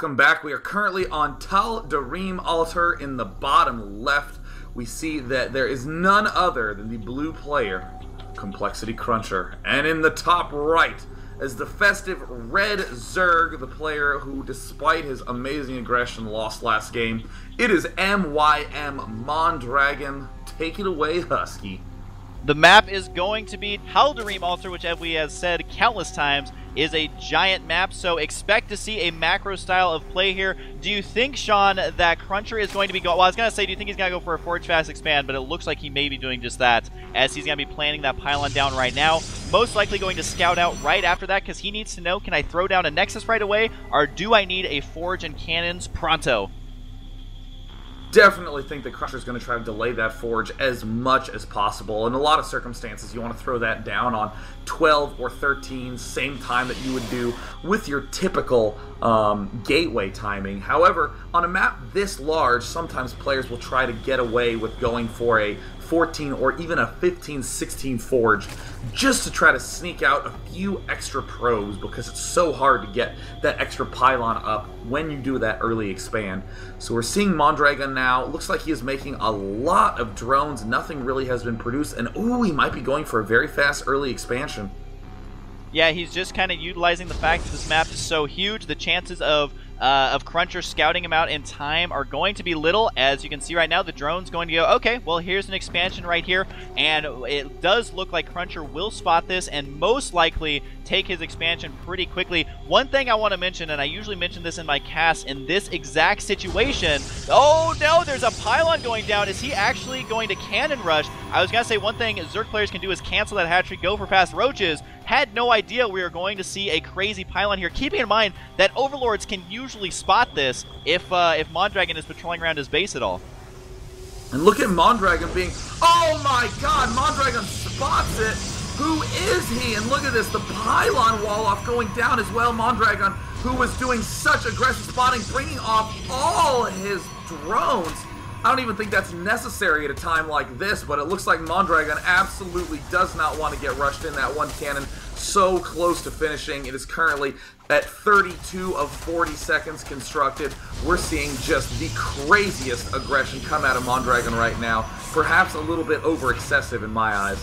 welcome back. We are currently on coL.CrunCher in the bottom left. We see that there is none other than the blue player, coL.CrunCher. And in the top right is the festive red Zerg, the player who, despite his amazing aggression, lost last game. It is MYM.Mondragon. Take it away, Husky. The map is going to be coL.CrunCher, which, as we have said countless times, is a giant map, so expect to see a macro style of play here. Do you think, Sean, that CrunCher is going to be well, I was going to say, do you think he's going to go for a Forge Fast Expand, but it looks like he may be doing just that, as he's going to be planning that pylon down right now. Most likely going to scout out right after that, because he needs to know, can I throw down a Nexus right away, or do I need a Forge and Cannons pronto? Definitely think that CrunCher is going to try to delay that Forge as much as possible. In a lot of circumstances, you want to throw that down on 12 or 13, same time that you would do with your typical gateway timing. However, on a map this large, sometimes players will try to get away with going for a 14 or even a 15-16 Forge just to try to sneak out a few extra probes, because it's so hard to get that extra pylon up when you do that early expand. So we're seeing Mondragon now. Looks like he is making a lot of drones. Nothing really has been produced, and ooh, he might be going for a very fast early expansion. Yeah, he's just kind of utilizing the fact that this map is so huge. The chances of CrunCher scouting him out in time are going to be little. As you can see right now, the drone's going to go, okay, well, here's an expansion right here, and it does look like CrunCher will spot this and most likely take his expansion pretty quickly. One thing I want to mention, and I usually mention this in my cast, in this exact situation, oh no, there's a pylon going down. Is he actually going to cannon rush? I was going to say one thing Zerg players can do is cancel that hatchery, go for fast roaches. Had no idea we were going to see a crazy pylon here, keeping in mind that Overlords can usually spot this if Mondragon is patrolling around his base at all. And look at Mondragon being, oh my god, Mondragon spots it. Who is he? And look at this, the pylon wall off going down as well. Mondragon, who was doing such aggressive spotting, bringing off all his drones. I don't even think that's necessary at a time like this, but it looks like Mondragon absolutely does not want to get rushed in. That one cannon so close to finishing. It is currently at 32 of 40 seconds constructed. We're seeing just the craziest aggression come out of Mondragon right now. Perhaps a little bit over excessive in my eyes.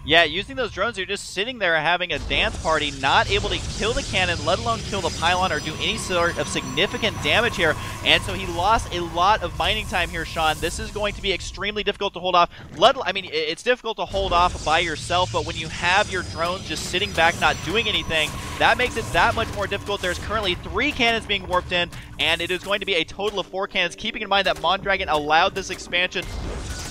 Yeah, using those drones, you're just sitting there having a dance party, not able to kill the cannon, let alone kill the pylon or do any sort of significant damage here. And so he lost a lot of mining time here, Sean. This is going to be extremely difficult to hold off. I mean, it's difficult to hold off by yourself, but when you have your drones just sitting back, not doing anything, that makes it that much more difficult. There's currently 3 cannons being warped in, and it is going to be a total of 4 cannons, keeping in mind that Mondragon allowed this expansion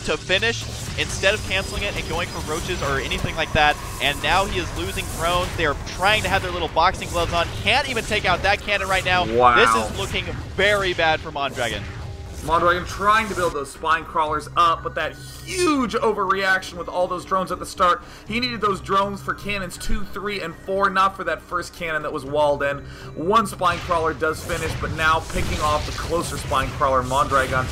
to finish instead of canceling it and going for roaches or anything like that. And now he is losing drones. They're trying to have their little boxing gloves on. Can't even take out that cannon right now. Wow. This is looking very bad for Mondragon. Mondragon trying to build those spine crawlers up, but that huge overreaction with all those drones at the start. He needed those drones for cannons 2, 3, and 4, not for that first cannon that was walled in. One spine crawler does finish, but now picking off the closer spine crawler, Mondragon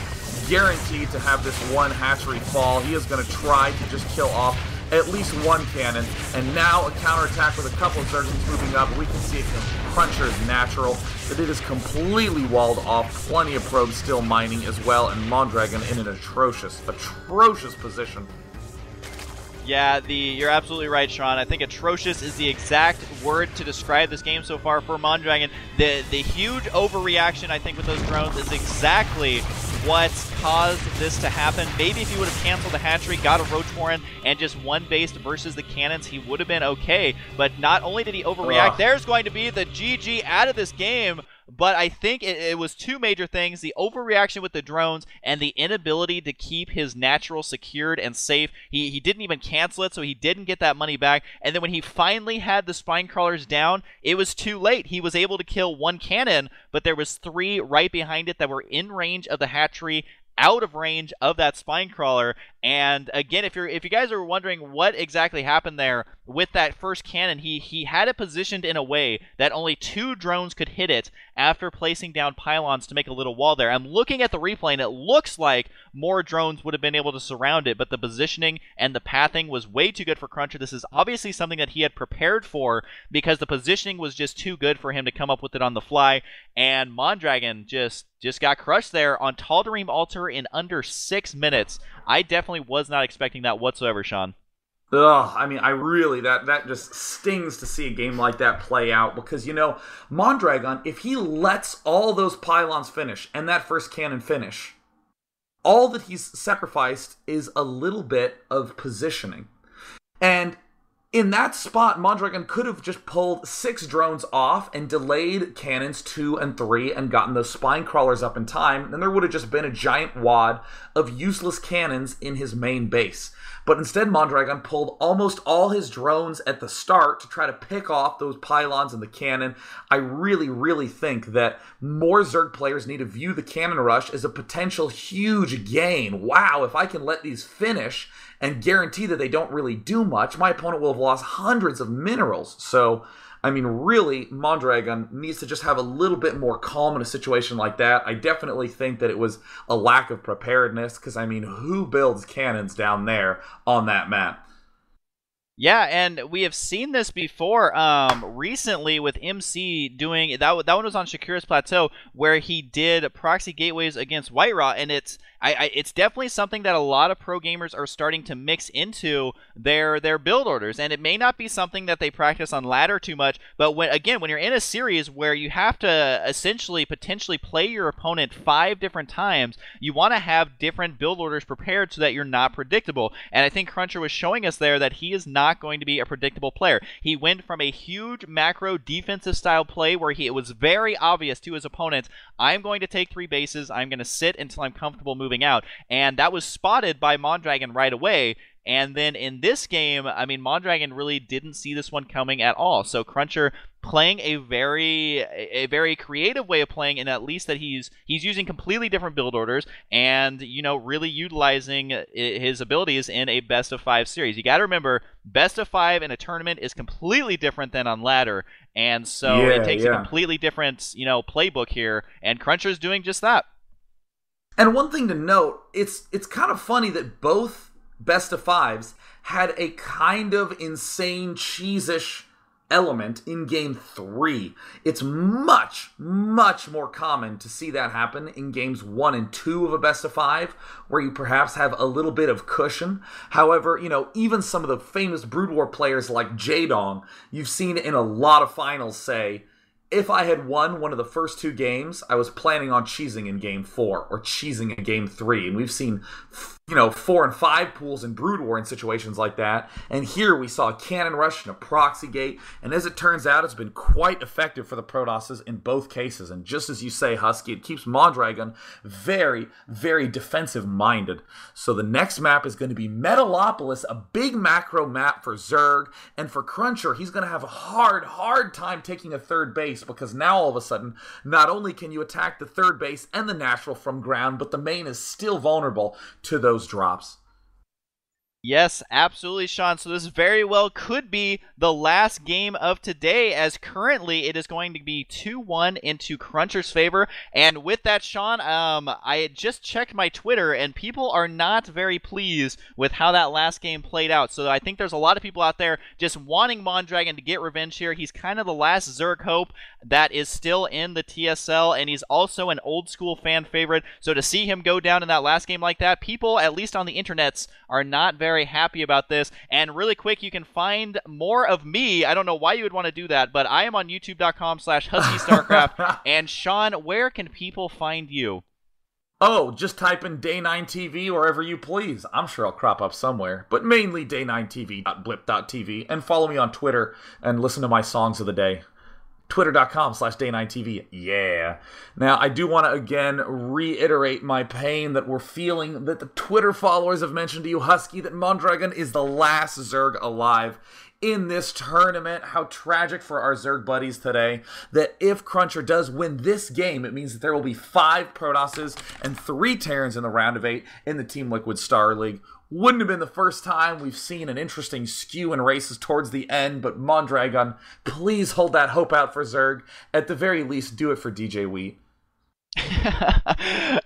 guaranteed to have this one hatchery fall. He is going to try to just kill off at least one cannon, and now a counterattack with a couple of Zerglings moving up. We can see it from CrunCher's natural, that it is completely walled off. Plenty of probes still mining as well, and Mondragon in an atrocious position. Yeah, you're absolutely right, Sean. I think atrocious is the exact word to describe this game so far for Mondragon. The huge overreaction, I think, with those drones is exactly what caused this to happen. Maybe if he would have canceled the hatchery, got a Roach Warren, and just one based versus the cannons, he would have been okay. But not only did he overreact, there's going to be the GG out of this game. But I think it was 2 major things: the overreaction with the drones and the inability to keep his natural secured and safe. He didn't even cancel it, so he didn't get that money back. And then when he finally had the spine crawlers down, it was too late. He was able to kill 1 cannon, but there was 3 right behind it that were in range of the hatchery out of range of that spine crawler. And again, if you guys are wondering what exactly happened there with that first cannon, he had it positioned in a way that only 2 drones could hit it after placing down pylons to make a little wall there. I'm looking at the replay, and it looks like more drones would have been able to surround it, but the positioning and the pathing was way too good for CrunCher. This is obviously something that he had prepared for, because the positioning was just too good for him to come up with it on the fly. And Mondragon just got crushed there on Tal'Darim Altar in under 6 minutes. I definitely was not expecting that whatsoever, Sean. Ugh, I mean, I really, that just stings to see a game like that play out, because, Mondragon, if he lets all those pylons finish and that first cannon finish, all that he's sacrificed is a little bit of positioning. And in that spot, Mondragon could have just pulled 6 drones off and delayed cannons 2 and 3 and gotten those spine crawlers up in time, and there would have just been a giant wad of useless cannons in his main base. But instead, Mondragon pulled almost all his drones at the start to try to pick off those pylons and the cannon. I really, really think that more Zerg players need to view the cannon rush as a potential huge gain. Wow, if I can let these finish and guarantee that they don't really do much, my opponent will have lost hundreds of minerals. So, I mean, really, Mondragon needs to just have a little bit more calm in a situation like that. I definitely think that it was a lack of preparedness, because, I mean, who builds cannons down there on that map? Yeah, and we have seen this before recently with MC doing that one was on Shakira's Plateau, where he did proxy gateways against Whiterot, and it's definitely something that a lot of pro gamers are starting to mix into their build orders. And it may not be something that they practice on ladder too much, but when you're in a series where you have to essentially potentially play your opponent 5 different times, you want to have different build orders prepared so that you're not predictable. And I think CrunCher was showing us there that he is not going to be a predictable player. He went from a huge macro defensive style play where it was very obvious to his opponents, I'm going to take 3 bases, I'm going to sit until I'm comfortable moving out. And that was spotted by Mondragon right away. And then in this game, I mean, Mondragon really didn't see this one coming at all. So CrunCher playing a very creative way of playing, and at least that he's using completely different build orders and, really utilizing his abilities in a best of 5 series. You got to remember, best of 5 in a tournament is completely different than on ladder. And so it takes a completely different, playbook here, and CrunCher's doing just that. And one thing to note, it's kind of funny that both best of 5s had a kind of insane cheese-ish element in game 3. It's much, much more common to see that happen in games 1 and 2 of a best of 5, where you perhaps have a little bit of cushion. However, even some of the famous Brood War players like Jaedong, you've seen in a lot of finals say, if I had won one of the first 2 games, I was planning on cheesing in game 4 or cheesing in game 3. And we've seen, 4 and 5 pools in Brood War in situations like that. And here we saw a cannon rush and a proxy gate. And as it turns out, it's been quite effective for the Protosses in both cases. And just as you say, Husky, it keeps Mondragon very, very defensive-minded. So the next map is going to be Metalopolis, a big macro map for Zerg. And for CrunCher, he's going to have a hard time taking a 3rd base, because now all of a sudden, not only can you attack the 3rd base and the natural from ground, but the main is still vulnerable to those drops. Yes, absolutely, Sean. So this very well could be the last game of today, as currently it is going to be 2-1 into CrunCher's favor. And with that, Sean, I had just checked my Twitter, and people are not very pleased with how that last game played out. So I think there's a lot of people out there just wanting Mondragon to get revenge here. He's kind of the last Zerg hope that is still in the TSL, and he's also an old school fan favorite. So to see him go down in that last game like that, people, at least on the internets, are not very happy about this. And really quick, you can find more of me. I don't know why you would want to do that, but I am on youtube.com/HuskyStarcraft. And Sean, where can people find you? Oh, just type in Day9 TV wherever you please. I'm sure I'll crop up somewhere, but mainly Day9TV.blip.tv, and follow me on Twitter and listen to my songs of the day. Twitter.com/Day9TV. Yeah. Now, I do want to again reiterate my pain that we're feeling that the Twitter followers have mentioned to you, Husky, that Mondragon is the last Zerg alive in this tournament. How tragic for our Zerg buddies today that if CrunCher does win this game, it means that there will be 5 Protosses and 3 Terrans in the round of 8 in the Team Liquid Star League. Wouldn't have been the first time we've seen an interesting skew in races towards the end, but Mondragon, please hold that hope out for Zerg. At the very least, do it for DJ Wheat.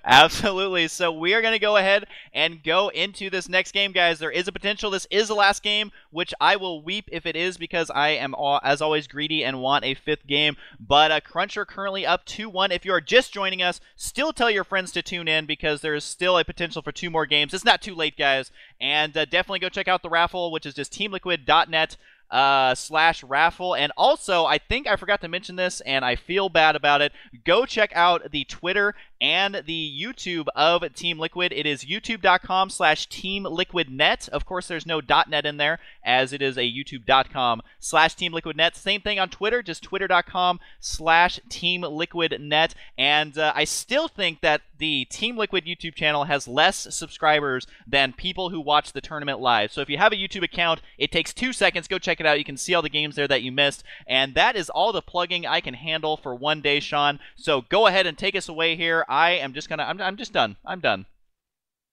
Absolutely. So we are going to go ahead and go into this next game, guys. There is a potential this is the last game, which I will weep if it is, because I am, as always, greedy and want a 5th game. But CrunCher currently up 2-1. If you are just joining us, still tell your friends to tune in, because there is still a potential for 2 more games. It's not too late, guys. And definitely go check out the raffle, which is just teamliquid.net /raffle. And also, I think I forgot to mention this and I feel bad about it. Go check out the Twitter and the YouTube of Team Liquid. It is youtube.com/teamliquidnet. Of course, there's no .net in there, as it is a youtube.com/teamliquidnet. Same thing on Twitter, just twitter.com/teamliquidnet. And I still think that the Team Liquid YouTube channel has less subscribers than people who watch the tournament live. So if you have a YouTube account, it takes 2 seconds. Go check it out. You can see all the games there that you missed. And that is all the plugging I can handle for one day, Sean. So go ahead and take us away here. I'm just done. I'm done.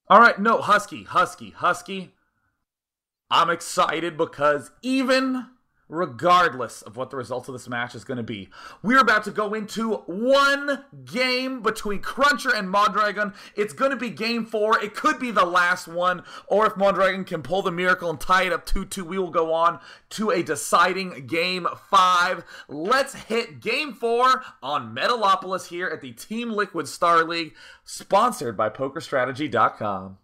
All right, no, Husky. I'm excited because even regardless of what the results of this match is going to be, we're about to go into one game between CrunCher and Mondragon. It's going to be game 4. It could be the last one, or if Mondragon can pull the miracle and tie it up 2-2, we will go on to a deciding game 5. Let's hit game 4 on Metalopolis here at the Team Liquid Star League, sponsored by PokerStrategy.com.